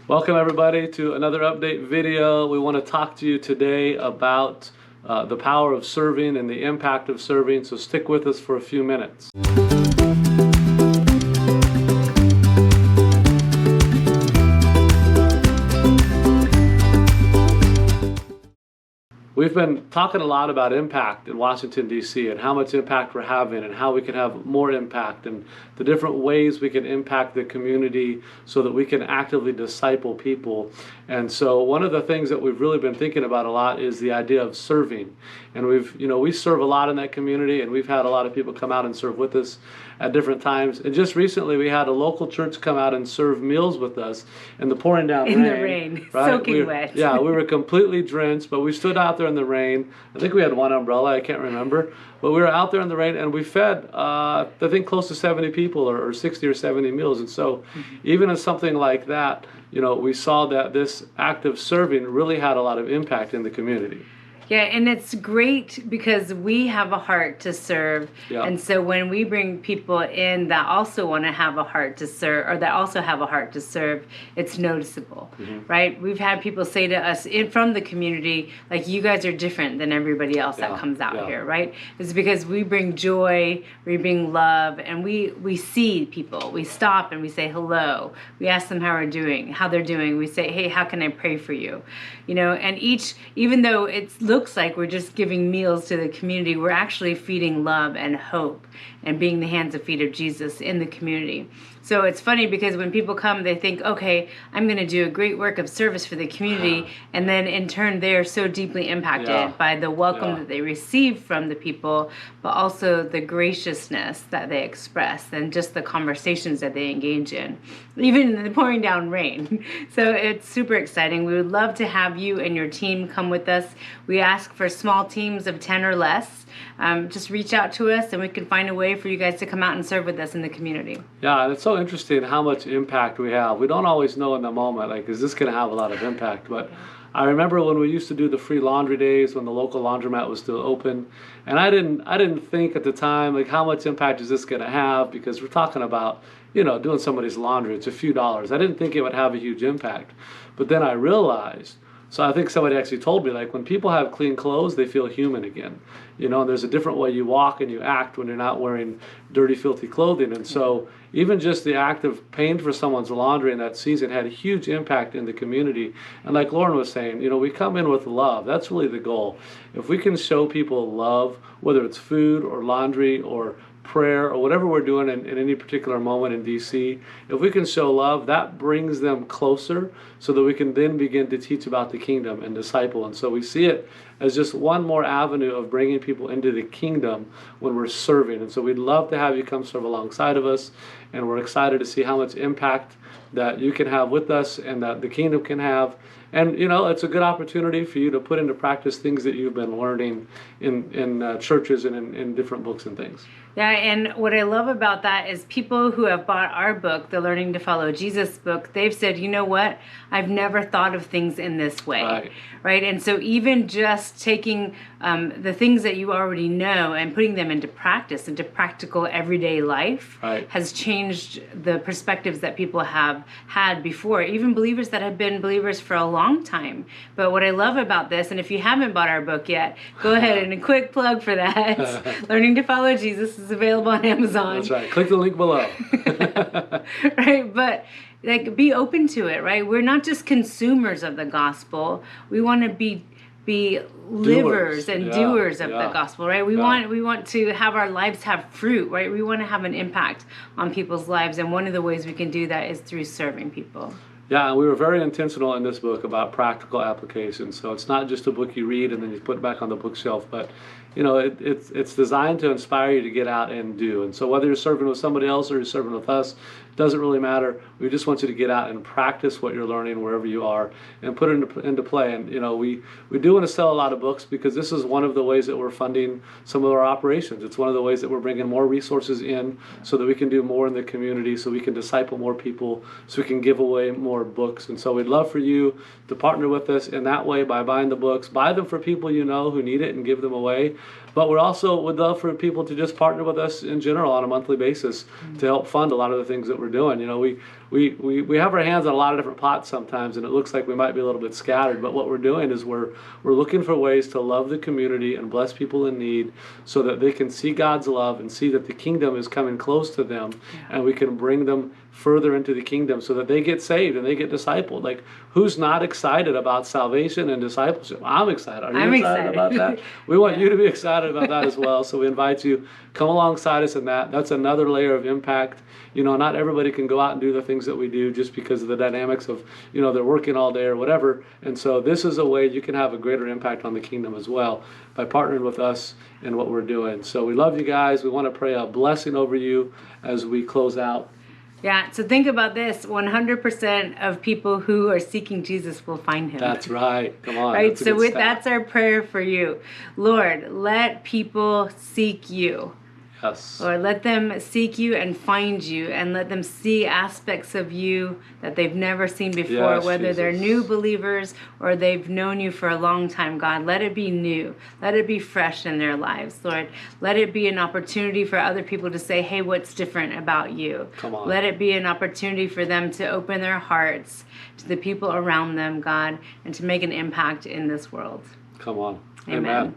Welcome everybody to another update video. We want to talk to you today about the power of serving and the impact of serving, so stick with us for a few minutes. We've been talking a lot about impact in Washington, D.C. and how much impact we're having and how we can have more impact and the different ways we can impact the community so that we can actively disciple people. And so one of the things that we've really been thinking about a lot is the idea of serving. And we serve a lot in that community, and we've had a lot of people come out and serve with us at different times. And just recently we had a local church come out and serve meals with us in the pouring down in the rain, right? Soaking wet. Yeah, we were completely drenched, but we stood out there in the rain. I think we had one umbrella, I can't remember. But we were out there in the rain, and we fed, I think, close to 70 people, or 60 or 70 meals. And so even in something like that, we saw that this act of serving really had a lot of impact in the community. Yeah, and it's great because we have a heart to serve. Yeah. And so when we bring people in that also want to have a heart to serve, or that also have a heart to serve, it's noticeable, right? We've had people say to us from the community, like, you guys are different than everybody else that comes out here, right? It's because we bring joy, we bring love, and we see people. We stop and we say hello. We ask them how they're doing. We say, hey, how can I pray for you? And even though it looks like we're just giving meals to the community, we're actually feeding love and hope and being the hands and feet of Jesus in the community. So it's funny because when people come, they think, okay, I'm going to do a great work of service for the community. And then in turn, they're so deeply impacted by the welcome that they receive from the people, but also the graciousness that they express and just the conversations that they engage in, even in the pouring down rain. So it's super exciting. We would love to have you and your team come with us. We ask for small teams of 10 or less. Just reach out to us and we can find a way for you guys to come out and serve with us in the community. Yeah, and it's so interesting how much impact we have. We don't always know in the moment, like, is this going to have a lot of impact? But I remember when we used to do the free laundry days when the local laundromat was still open, and I didn't think at the time, like, how much impact is this going to have, because we're talking about, doing somebody's laundry. It's a few dollars. I didn't think it would have a huge impact. But then I realized, so I think somebody actually told me, like, when people have clean clothes, they feel human again. And there's a different way you walk and you act when you're not wearing dirty, filthy clothing. And so even just the act of paying for someone's laundry in that season had a huge impact in the community. And like Lauren was saying, we come in with love. That's really the goal. If we can show people love, whether it's food or laundry or prayer or whatever we're doing in any particular moment in DC, if we can show love, that brings them closer so that we can then begin to teach about the kingdom and disciple. And so we see it as just one more avenue of bringing people into the kingdom when we're serving. And so we'd love to have you come serve alongside of us, and we're excited to see how much impact that you can have with us and that the kingdom can have. And it's a good opportunity for you to put into practice things that you've been learning in churches and in different books and things. Yeah, and what I love about that is people who have bought our book, the Learning to Follow Jesus book, they've said, you know what, I've never thought of things in this way, right? And so even just taking the things that you already know and putting them into practice, into practical everyday life, has changed the perspectives that people have had before, even believers that have been believers for a long time. But what I love about this, and if you haven't bought our book yet, go ahead and a quick plug for that. Learning to Follow Jesus is available on Amazon. That's right. Click the link below. Right, but be open to it, right? We're not just consumers of the gospel. We want to be livers and doers of the gospel, right? We want to have our lives have fruit, right? We want to have an impact on people's lives, and one of the ways we can do that is through serving people. Yeah, and we were very intentional in this book about practical application. So it's not just a book you read and then you put back on the bookshelf, but it's designed to inspire you to get out and do. And so whether you're serving with somebody else or you're serving with us, doesn't really matter. We just want you to get out and practice what you're learning wherever you are and put it into play. And we do want to sell a lot of books because this is one of the ways that we're funding some of our operations. It's one of the ways that we're bringing more resources in so that we can do more in the community, so we can disciple more people, so we can give away more books. And so we'd love for you to partner with us in that way by buying the books. Buy them for people who need it and give them away. But we're also would love for people to just partner with us in general on a monthly basis to help fund a lot of the things that we're doing. You know, we have our hands on a lot of different pots sometimes, and it looks like we might be a little bit scattered. But what we're doing is we're looking for ways to love the community and bless people in need, so that they can see God's love and see that the kingdom is coming close to them, and we can bring them further into the kingdom so that they get saved and they get discipled. Like, who's not excited about salvation and discipleship? I'm excited. Are you excited about that? We want you to be excited about that as well. So we invite you, come alongside us in that. That's another layer of impact. You know, not everybody can go out and do the things that we do just because of the dynamics of, you know, they're working all day or whatever. And so this is a way you can have a greater impact on the kingdom as well by partnering with us in what we're doing. So we love you guys. We want to pray a blessing over you as we close out. Yeah, so think about this. 100% of people who are seeking Jesus will find him. That's right. Come on. Right, so that's our prayer for you. Lord, let people seek you. Yes. Lord, let them seek you and find you, and let them see aspects of you that they've never seen before, yes, whether Jesus. they're new believers or they've known you for a long time, God. Let it be new. Let it be fresh in their lives, Lord. Let it be an opportunity for other people to say, hey, what's different about you? Come on. Let it be an opportunity for them to open their hearts to the people around them, God, and to make an impact in this world. Come on. Amen.